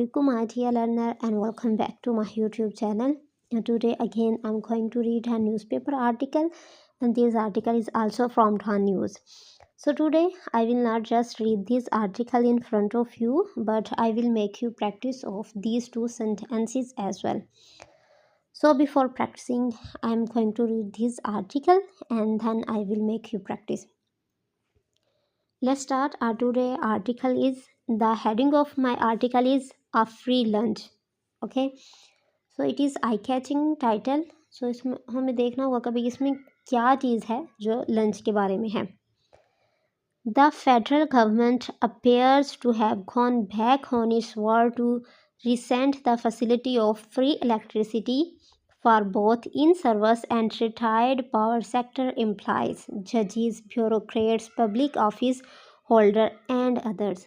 Assalamualaikum my dear learner and welcome back to my YouTube channel. Today again I'm going to read a newspaper article, and this article is also from Dhan News. So today I will not just read this article in front of you, but I will make you practice of these two sentences as well. So before practicing, I'm going to read this article and then I will make you practice. Let's start. Our today article is, the heading of my article is a free lunch. Okay, so it is eye catching title. So इसमें हमें देखना होगा कभी इसमें क्या चीज़ है जो lunch के बारे में है. The federal government appears to have gone back on its word to rescind the facility of free electricity for both in-service and retired power sector employees, judges, bureaucrats, public office holder and others.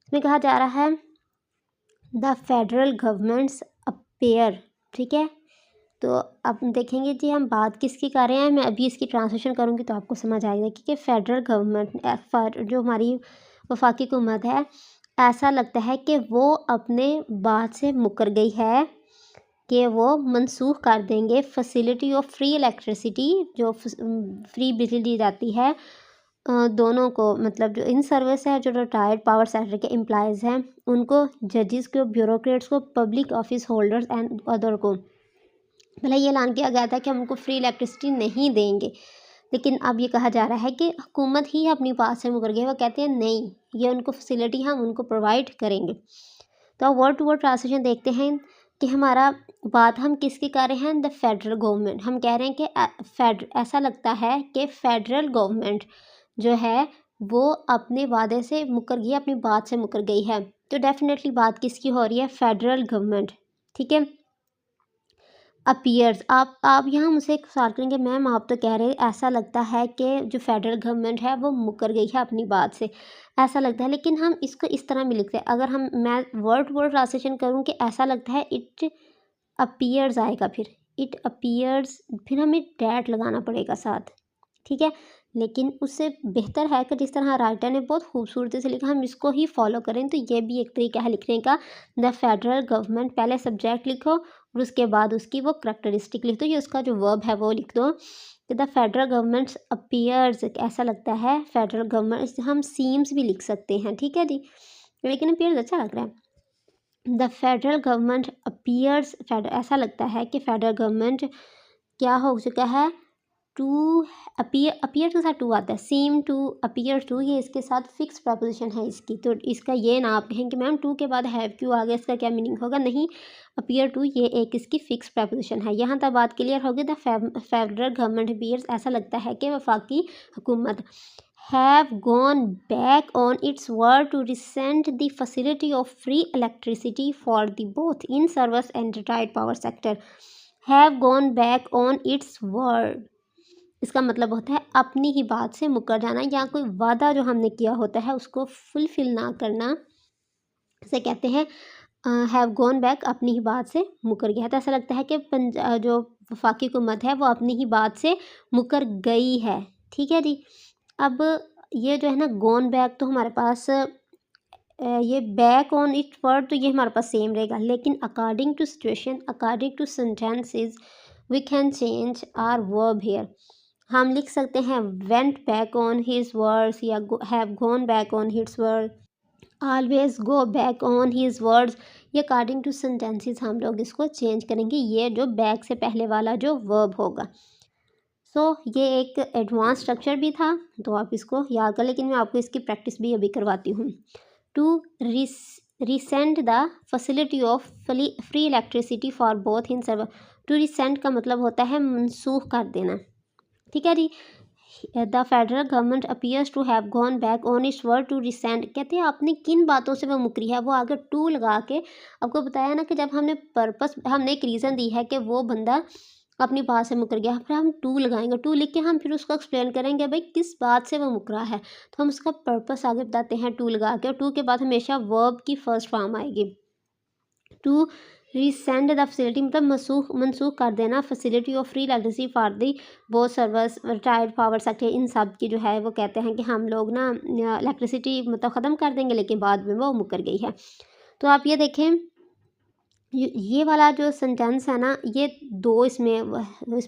इसमें कहा जा रहा है the federal governments appear. ठीक है, तो अब देखेंगे जी हम बात किसकी कर रहे हैं. मैं अभी इसकी ट्रांसलेशन करूँगी तो आपको समझ आएगा कि फेडरल गवर्नमेंट जो हमारी वफाकी हुकूमत है, ऐसा लगता है कि वो अपने बात से मुकर गई है कि वो मनसूख कर देंगे फैसिलिटी ऑफ फ्री इलेक्ट्रिसिटी, जो फ्री बिजली दी जाती है दोनों को, मतलब जो इन सर्विस है, जो रिटायर्ड पावर सेक्टर के एम्प्लॉयज़ हैं उनको, जजेस को, ब्यूरोक्रेट्स को, public office holders and other को. पहले ये ऐलान किया गया था कि हम उनको फ्री इलेक्ट्रिसिटी नहीं देंगे, लेकिन अब ये कहा जा रहा है कि हुकूमत ही अपनी बात से मुकर गई. वो कहते हैं नहीं, ये उनको फैसिलिटी हम उनको प्रोवाइड करेंगे. तो वर्ड टू वर्ड ट्रांसलेशन देखते हैं कि हमारा बात हम किसकी कर रहे हैं. The federal government. हम कह रहे हैं कि ऐसा लगता है कि फेडरल गवर्नमेंट जो है वो अपने वादे से मुकर गई, अपनी बात से मुकर गई है. तो डेफिनेटली बात किसकी हो रही है. Federal government. ठीक है. अपीयर्स. आप यहाँ मुझसे एक सवाल करेंगे, मैम आप तो कह रहे ऐसा लगता है कि जो फेडरल गवर्नमेंट है वो मुकर गई है अपनी बात से, ऐसा लगता है. लेकिन हम इसको इस तरह भी लिखते हैं, अगर मैं वर्ड वर्ड ट्रांसलेशन करूँ कि ऐसा लगता है, इट अपीयर्स आएगा, फिर इट अपीयर्स, फिर हमें डैट लगाना पड़ेगा साथ. ठीक है, लेकिन उससे बेहतर है कि जिस तरह राइटर ने बहुत खूबसूरती से लिखा हम इसको ही फॉलो करें. तो ये भी एक तरीका है लिखने का. द फेडरल गवर्नमेंट, पहले सब्जेक्ट लिखो और उसके बाद उसकी वो करैक्टरिस्टिक लिख दो, ये उसका जो वर्ब है वो लिख दो कि द फेडरल गवर्नमेंट अपीयर्स, ऐसा लगता है. फेडरल गवर्नमेंट हम सीम्स भी लिख सकते हैं. ठीक है जी, लेकिन अपीयर्स अच्छा लग रहा है. द फेडरल गवर्नमेंट अपीयर्स, ऐसा लगता है कि फेडरल गवर्नमेंट क्या हो चुका है, टू अपीयर के साथ टू आता है, सीम टू, अपीयर टू, ये इसके साथ फिक्स प्रपोजिशन है इसकी. तो इसका ये ना आप कहें कि मैम टू के बाद हैव क्यों आ गया, इसका क्या मीनिंग होगा. नहीं, अपीयर टू ये एक इसकी फिक्स प्रपोजिशन है. यहाँ तक बात क्लियर होगी. द फेडरल गवर्नमेंट अपीयर्स, ऐसा लगता है कि वफाकी हुकूमत have gone back on its word to rescind the facility of free electricity for the both in service and retired power sector. Have gone back on its word, इसका मतलब होता है अपनी ही बात से मुकर जाना, या कोई वादा जो हमने किया होता है उसको फुलफिल ना करना, इसे कहते हैं हैव गॉन बैक, अपनी ही बात से मुकर गया है. तो ऐसा लगता है कि जो वफाकी हुकूमत है वो अपनी ही बात से मुकर गई है. ठीक है जी. अब ये जो है ना गॉन बैक, तो हमारे पास ये बैक ऑन इट वर्ड, तो ये हमारे पास सेम रहेगा. लेकिन according to situation, according to sentences, we can change our verb here. हम लिख सकते हैं went back on his words, या have gone back on his word, always go back on his words. ये अकॉर्डिंग टू सेंटेंसेस हम लोग इसको change करेंगे, ये जो बैक से पहले वाला जो वर्ब होगा. सो ये एक एडवांस स्ट्रक्चर भी था, तो आप इसको याद कर, लेकिन मैं आपको इसकी प्रैक्टिस भी अभी करवाती हूँ. To rescind the facility of free electricity for both in serve. To rescind का मतलब होता है मनसूख कर देना. ठीक है जी. The federal government appears to have gone back on its word to rescind. कहते हैं आपने किन बातों से वो मुकरी है, वो आगे टू लगा के आपको बताया ना कि जब हमने एक रीज़न दी है कि वो बंदा अपनी बात से मुकर गया, फिर हम टू लगाएंगे. टू लिख के हम फिर उसको एक्सप्लेन करेंगे भाई किस बात से वो मुकरा है, तो हम उसका पर्पस आगे बताते हैं टू लगा के. और टू के बाद हमेशा वर्ब की फर्स्ट फॉर्म आएगी. टू रिसेंड द फैसिलिटी मतलब मनसूख कर देना facility of free electricity for the both service retired power sector, इन सब की जो है वो कहते हैं कि हम लोग ना इलेक्ट्रिसिटी मतलब ख़त्म कर देंगे, लेकिन बाद में वो मुकर गई है. तो आप ये देखें, ये वाला जो सेंटेंस है ना, ये दो इसमें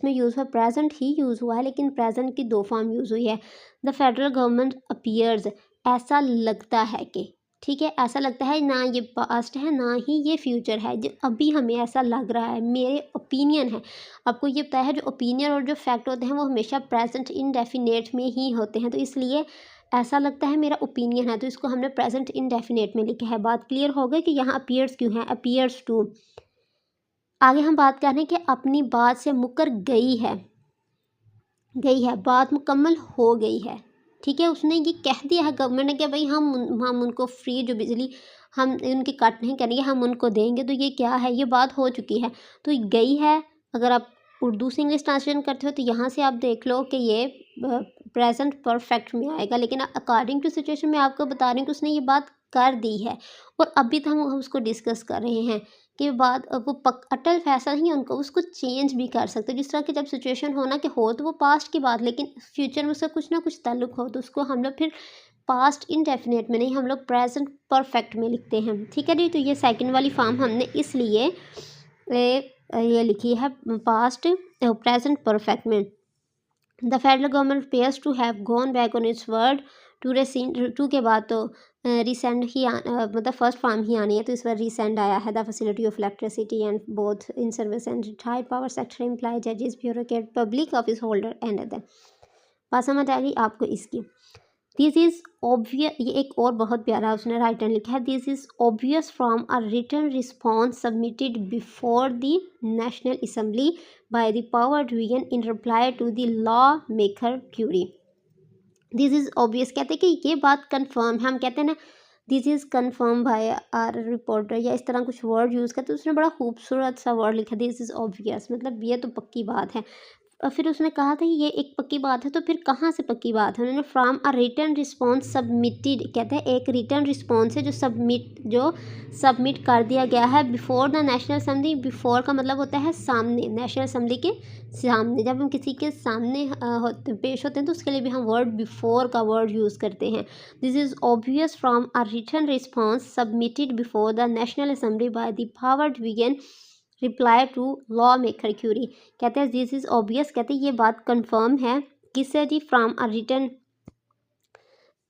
यूज़ हुआ, प्रेजेंट ही यूज़ हुआ है, लेकिन प्रेजेंट की दो फॉर्म यूज़ हुई है। द फेडरल गवर्नमेंट अपीयर्स, ऐसा लगता है कि, ठीक है, ऐसा लगता है, ना ये पास्ट है ना ही ये फ्यूचर है, जो अभी हमें ऐसा लग रहा है, मेरे ओपिनियन है। आपको ये पता है जो ओपिनियन और जो फैक्ट होते हैं वो हमेशा प्रेजेंट इंडेफिनेट में ही होते हैं, तो इसलिए ऐसा लगता है मेरा ओपिनियन है, तो इसको हमने प्रेजेंट इंडेफिनेट में लिखा है। बात क्लियर हो गई कि यहाँ अपीयर्स क्यों है, अपीयर्स टू। आगे हम बात कर रहे हैं कि अपनी बात से मुकर गई है, बात मुकम्मल हो गई है, ठीक है, उसने ये कह दिया है गवर्नमेंट ने कि भाई हम उनको फ्री जो बिजली हम उनकी कट नहीं करेंगे, हम उनको देंगे, तो ये क्या है, ये बात हो चुकी है, तो ये गई है। अगर आप उर्दू से इंग्लिश ट्रांसलेशन करते हो तो यहाँ से आप देख लो कि ये प्रेजेंट परफेक्ट में आएगा, लेकिन अकॉर्डिंग टू सिचुएशन में आपको बता रही हूँ कि उसने ये बात कर दी है, और अभी तो हम उसको डिस्कस कर रहे हैं कि बाद वो अटल फैसला ही उनको उसको चेंज भी कर सकते, जिस तरह की जब सिचुएशन हो ना कि हो तो वो पास्ट की बात, लेकिन फ्यूचर में उसका कुछ ना कुछ ताल्लुक हो, तो उसको हम लोग फिर पास्ट इंडेफिनेट में नहीं, हम लोग प्रेजेंट परफेक्ट में लिखते हैं, ठीक है जी। तो ये सेकंड वाली फॉर्म हमने इसलिए ये लिखी है पास्ट प्रेजेंट परफेक्ट में। The federal government appears to have gone back on its word to recent, to के बाद तो रिसेंट ही मतलब फर्स्ट फॉर्म ही आनी है, तो इस बार रिसेंट आया है। The facility of electricity and both in service and retired power sector employ जजेस bureaucrat public office holder and other. बात समझ आ गई आपको इसकी। दिस इज़ ऑब्वियस, ये एक और बहुत प्यारा उसने राइटर लिखा है, this is obvious from a written response submitted before the national assembly by the power division in reply to the law maker query. This is obvious कहते हैं कि ये बात कन्फर्म है, हम कहते हैं ना this is confirm by our reporter, या इस तरह कुछ वर्ड यूज़ करते, तो उसने बड़ा खूबसूरत सा वर्ड लिखा, दिस इज़ ऑब्वियस, मतलब ये तो पक्की बात है। और फिर उसने कहा था ये एक पक्की बात है, तो फिर कहाँ से पक्की बात है, उन्होंने from a written response submitted, कहते हैं एक रिटन रिस्पॉन्स है जो सबमिट कर दिया गया है before the national assembly. Before का मतलब होता है सामने, नेशनल असेंबली के सामने, जब हम किसी के सामने पेश होते हैं तो उसके लिए भी हम वर्ड बिफोर का वर्ड यूज़ करते हैं। This is obvious from a written response submitted before the national assembly by the power division reply to law maker query. कहते हैं दिस इज़ ऑब्वियस, कहते हैं ये बात कंफर्म है, किससे जी, फ्रॉम अ रिटन।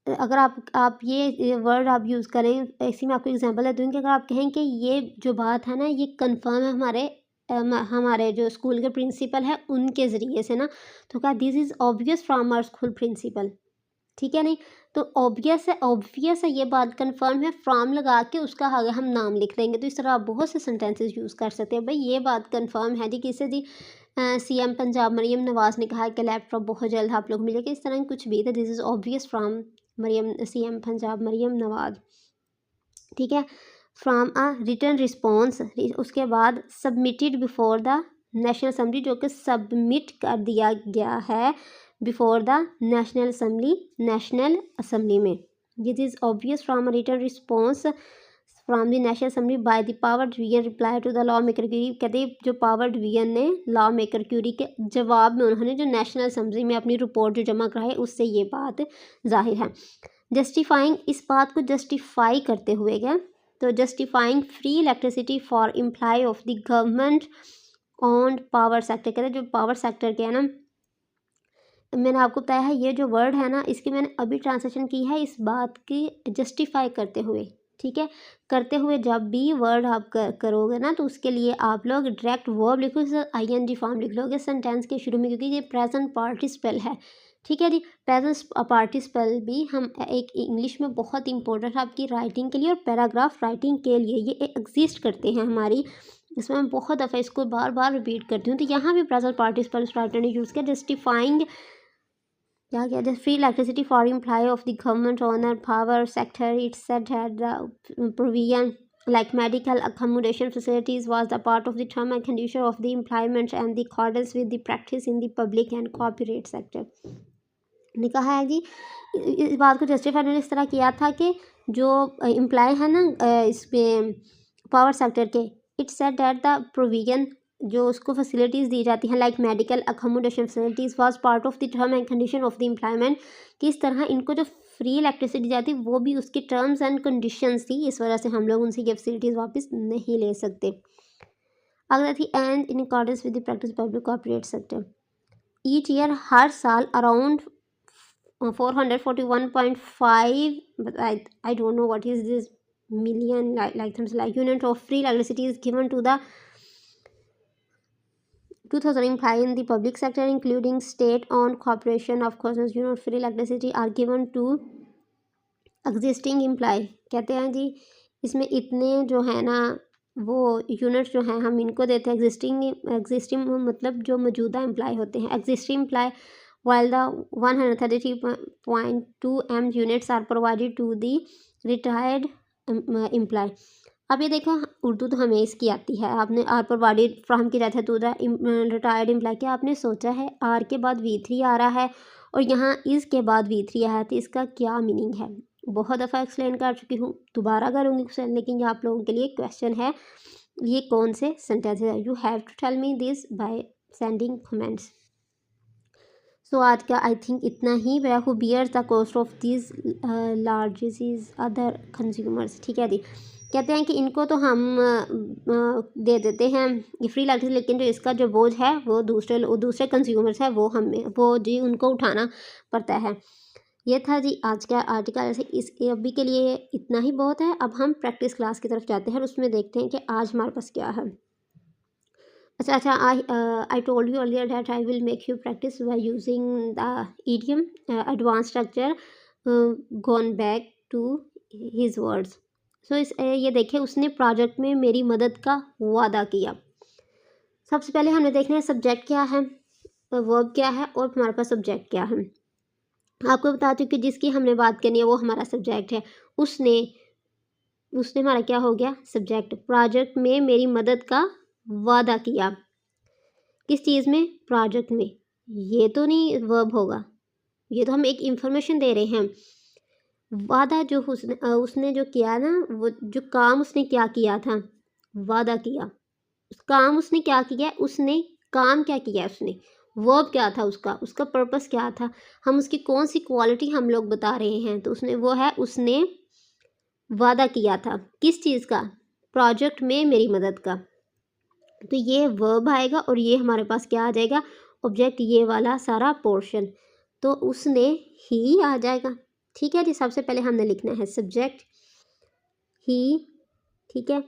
अगर आप ये वर्ड आप यूज़ करें, इसी में आपको एग्जांपल दे दूँगी, अगर आप कहें कि ये जो बात है ना ये कंफर्म है हमारे जो स्कूल के प्रिंसिपल है उनके ज़रिए से ना, तो क्या this is obvious from our school principal, ठीक है नहीं, तो ऑब्वियस है ये बात कंफर्म है, फ्रॉम लगा के उसका आगे हम नाम लिख देंगे, तो इस तरह आप बहुत से सेंटेंसेस यूज़ कर सकते हैं। भाई ये बात कंफर्म है जी, किससे जी, सीएम पंजाब मरियम नवाज़ ने कहा है कि लैपटॉप बहुत जल्द आप लोग मिलेगा, इस तरह कुछ भी, तो this is obvious from CM Punjab Maryam Nawaz, ठीक है। फ्रॉम अ रिटन रिस्पॉन्स, उसके बाद submitted before the national assembly, जो कि सबमिट कर दिया गया है बिफोर द नेशनल असेंबली में। This is obvious from a written response from the national assembly by the power division reply to the law maker query. कहते जो power division ने लॉ मेकर क्यूरी के जवाब में उन्होंने जो नेशनल असेंबली में अपनी रिपोर्ट जो जमा कराई, उससे ये बात जाहिर है। जस्टिफाइंग, इस बात को जस्टिफाई करते हुए क्या, तो justifying free electricity for employ of the government on power sector. कहते हैं जो पावर सेक्टर के है ना, मैंने आपको बताया है ये जो वर्ड है ना, इसकी मैंने अभी ट्रांसलेशन की है इस बात की जस्टिफाई करते हुए, ठीक है। करते हुए जब भी वर्ड आप करोगे ना, तो उसके लिए आप लोग डायरेक्ट वर्ब लिखो, आईएनजी फॉर्म लिख लोगे सेंटेंस के शुरू में, क्योंकि ये प्रेजेंट पार्टिसिपल है, ठीक है जी। प्रेजेंट पार्टिसिपल भी हम एक इंग्लिश में बहुत इंपॉर्टेंट है आपकी राइटिंग के लिए और पैराग्राफ राइटिंग के लिए, ये एग्जिस्ट करते हैं हमारी, इसमें मैं बहुत दफ़ा इसको बार बार रिपीट करती हूँ। तो यहाँ भी प्रेजेंट पार्टिसिपल राइटर ने यूज़ किया, जस्टिफाइंग क्या किया, just free electricity for employ of the government owner power sector, it said had the provision like medical accommodation facilities was the part of the term and condition of the employment and the accordance with the practice in the public and corporate sector। ने कहा है जी, इस बात को justify ने इस तरह किया था कि जो एम्प्लॉय है ना इसमें पावर सेक्टर के, it said that the provision, जो उसको फैसिलिटीज़ दी जाती हैं like medical accommodation facilities was part of the term and condition of the employment, कि इस तरह इनको जो फ्री इलेक्ट्रिसिटी जाती वो भी उसकी टर्म्स एंड कंडीशंस थी, इस वजह से हम लोग उनसे ये फैसिलिटीज़ वापस नहीं ले सकते। अगला थी and in accordance with the practice public corporate sector. Each year हर साल around 441.5, but I don't know what is this million, like things like unit of free electricity is given to the 2000 employee in the public sector including state owned corporation. Of course unit free electricity are given to existing employee। कहते हैं जी इसमें इतने जो है ना वो unit जो हैं हम इनको देते हैं एग्जिस्टिंग मतलब जो मौजूदा एम्प्लॉय होते हैं existing employ, while the 133.2 M units are provided to the retired employee। अब ये देखो उर्दू तो हमें इसकी आती है, आपने आर प्रोवाइडेड फ्राहम की जाता है टू द रिटायर्ड एम्प्लॉय। क्या आपने सोचा है आर के बाद V3 आ रहा है और यहाँ इसके बाद V3 आया है, तो इसका क्या मीनिंग है? बहुत दफ़ा एक्सप्लेन कर चुकी हूँ, दोबारा करूँगी क्वेश्चन, लेकिन ये आप लोगों के लिए क्वेश्चन है, ये कौन से सेंटेंस है? You have to tell me this by sending comments. So आज का आई थिंक इतना ही। Who bear the cost of this largesse is other consumers. ठीक है जी, कहते हैं कि इनको तो हम दे देते हैं ये फ्री इलेक्ट्रिसिटी, लेकिन जो इसका जो बोझ है वो दूसरे कंज्यूमर्स है वो हमें वो जी उनको उठाना पड़ता है। ये था जी आज का आर्टिकल। ऐसे इस अभी के लिए इतना ही बहुत है। अब हम प्रैक्टिस क्लास की तरफ जाते हैं और उसमें देखते हैं कि आज हमारे पास क्या है। अच्छा, I told you earlier that I will make you practice by using the idiom advanced structure gone back to his words। So ये देखिए उसने प्रोजेक्ट में मेरी मदद का वादा किया। सबसे पहले हमने देखना है सब्जेक्ट क्या है, वर्ब क्या है और हमारे पास सब्जेक्ट क्या है। आपको बता चुकी जिसकी हमने बात करनी है वो हमारा सब्जेक्ट है। उसने हमारा क्या हो गया सब्जेक्ट। प्रोजेक्ट में मेरी मदद का वादा किया, किस चीज़ में? प्रोजेक्ट में। ये तो नहीं वर्ब होगा, ये तो हम एक इंफॉर्मेशन दे रहे हैं। वादा जो उसने जो किया ना, वो जो काम उसने क्या किया था, वादा किया। उस काम उसने क्या किया, उसने काम क्या किया, उसने वर्ब क्या था, उसका पर्पस क्या था, हम उसकी कौन सी क्वालिटी हम लोग बता रहे हैं। तो उसने वो है उसने वादा किया था किस चीज़ का? प्रोजेक्ट में मेरी मदद का। तो ये वर्ब आएगा और ये हमारे पास क्या आ जाएगा? ऑब्जेक्ट, ये वाला सारा पोर्शन। तो उसने ही आ जाएगा। ठीक है जी, सबसे पहले हमने लिखना है सब्जेक्ट ही। ठीक है,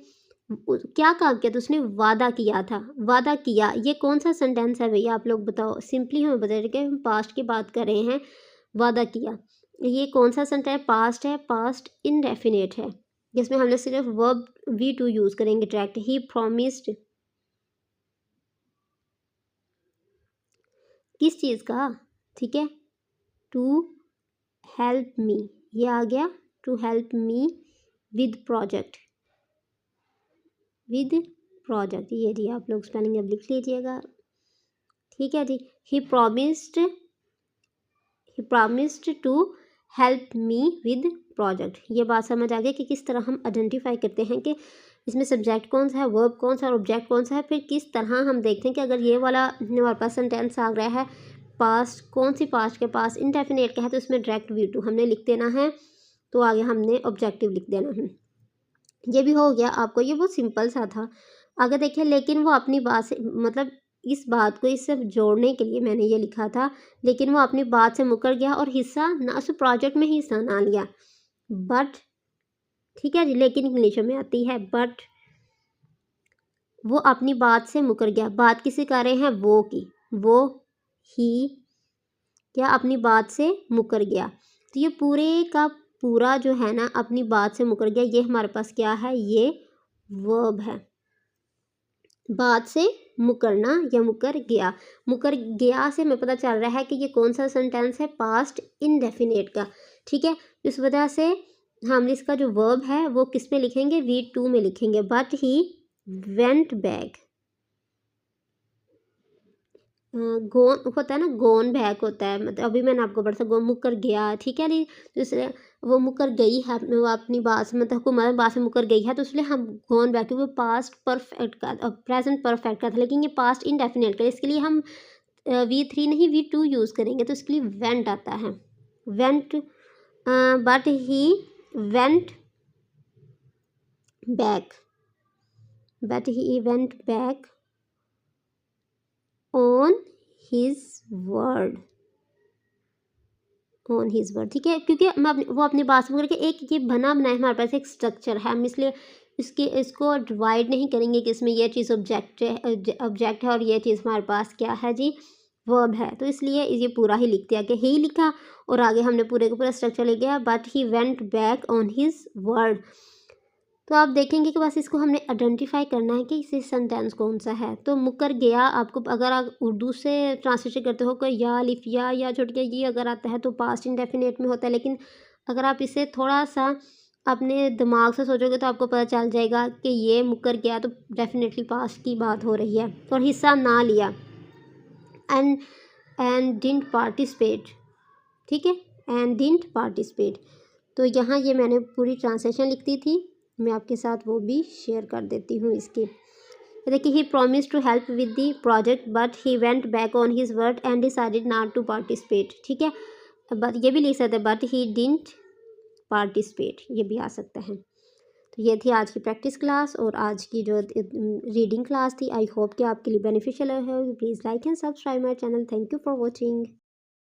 क्या काम किया? तो उसने वादा किया था। वादा किया ये कौन सा सेंटेंस है भैया, आप लोग बताओ। सिंपली हमें बता रहे कि हम पास्ट की बात कर रहे हैं। वादा किया ये कौन सा सेंटेंस है? पास्ट है, पास्ट इनडेफिनेट है, जिसमें हमने सिर्फ वर्ब V2 यूज़ करेंगे डायरेक्ट। ही प्रॉमिस्ड किस चीज़ का? ठीक है, टू हेल्प मी, ये आ गया to help me with project, ये जी आप लोग स्पेलिंग अब लिख लीजिएगा। ठीक है जी, he promised to help me with project. ये बात समझ आ गई कि किस तरह हम आइडेंटिफाई करते हैं कि इसमें सब्जेक्ट कौन सा है, वर्ब कौन सा और ऑब्जेक्ट कौन सा है। फिर किस तरह हम देखते हैं कि अगर ये वाला हमारे पास सेंटेंस आ रहा है पास्ट, कौन सी पास्ट के पास इंडेफिनेट का है, तो इसमें डायरेक्ट V2 हमने लिख देना है। तो आगे हमने ऑब्जेक्टिव लिख देना है। ये भी हो गया आपको, ये बहुत सिंपल सा था। आगे देखिए, लेकिन वो अपनी बात से मतलब इस बात को इससे जोड़ने के लिए मैंने ये लिखा था, लेकिन वो अपनी बात से मुकर गया और हिस्सा ना उस प्रोजेक्ट में हिस्सा ना लिया। बट ठीक है जी, लेकिन इंग्लिश में आती है बट। वो अपनी बात से मुकर गया, बात किसे कर रहे हैं? वो की। वो ही क्या अपनी बात से मुकर गया। तो ये पूरे का पूरा जो है ना अपनी बात से मुकर गया, ये हमारे पास क्या है? ये वर्ब है। बात से मुकरना या मुकर गया। मुकर गया से हमें पता चल रहा है कि ये कौन सा सेंटेंस है? पास्ट इनडेफिनेट का। ठीक है, इस वजह से हम इसका जो वर्ब है वो किस में लिखेंगे? V2 में लिखेंगे। बट ही वेंट बैक, गोन होता है ना, गोन बैक होता है, मतलब अभी मैंने आपको पढ़ा था गो मुकर गया। ठीक है नहीं, तो इसलिए वो मुकर गई है, वो अपनी बात से मतलब हुकूमत बात से मुकर गई है, तो इसलिए हम गोन बैक, क्योंकि पास्ट परफेक्ट का प्रेजेंट परफेक्ट का था, लेकिन ये पास्ट इनडेफिनेट का, इसके लिए हम V3 नहीं V2 यूज़ करेंगे। तो इसके लिए वेंट आता है। Went but he went back but he went back on his word ठीक है, क्योंकि वो अपनी बात से करके एक ये बना बनाया हमारे पास एक स्ट्रक्चर है, हम इसलिए इसको डिवाइड नहीं करेंगे कि इसमें ये चीज़ ऑब्जेक्ट है और ये चीज़ हमारे पास क्या है जी, वर्ब है। तो इसलिए ये पूरा ही लिख दिया कि ही लिखा और आगे हमने पूरे का पूरा स्ट्रक्चर लिख दिया, but he went back on his word. तो आप देखेंगे कि बस इसको हमने आइडेंटिफाई करना है कि इसे सेंटेंस कौन सा है। तो मुकर गया, आपको अगर आप उर्दू से ट्रांसलेशन करते हो कोई या अलिफ या छोड़ के ये अगर आता है तो पास्ट इंडेफिनिट में होता है, लेकिन अगर आप इसे थोड़ा सा अपने दिमाग से सोचोगे तो आपको पता चल जाएगा कि ये मुकर गया तो डेफिनेटली पास्ट की बात हो रही है। और हिस्सा ना लिया, एंड डिडंट पार्टिसिपेट, ठीक है, एंड डिडंट पार्टिसिपेट। तो यहाँ ये मैंने पूरी ट्रांसलेशन लिख दी थी, मैं आपके साथ वो भी शेयर कर देती हूँ इसकी। देखिए, he promise to help with the project but he went back on his word and decided not to participate, ठीक है। बट ये भी लिख सकते हैं बट ही डिडंट पार्टिसिपेट, ये भी आ सकता है। तो ये थी आज की प्रैक्टिस क्लास और आज की जो रीडिंग क्लास थी। आई होप कि आपके लिए बेनिफिशियल है। Please like and subscribe my channel. Thank you for watching.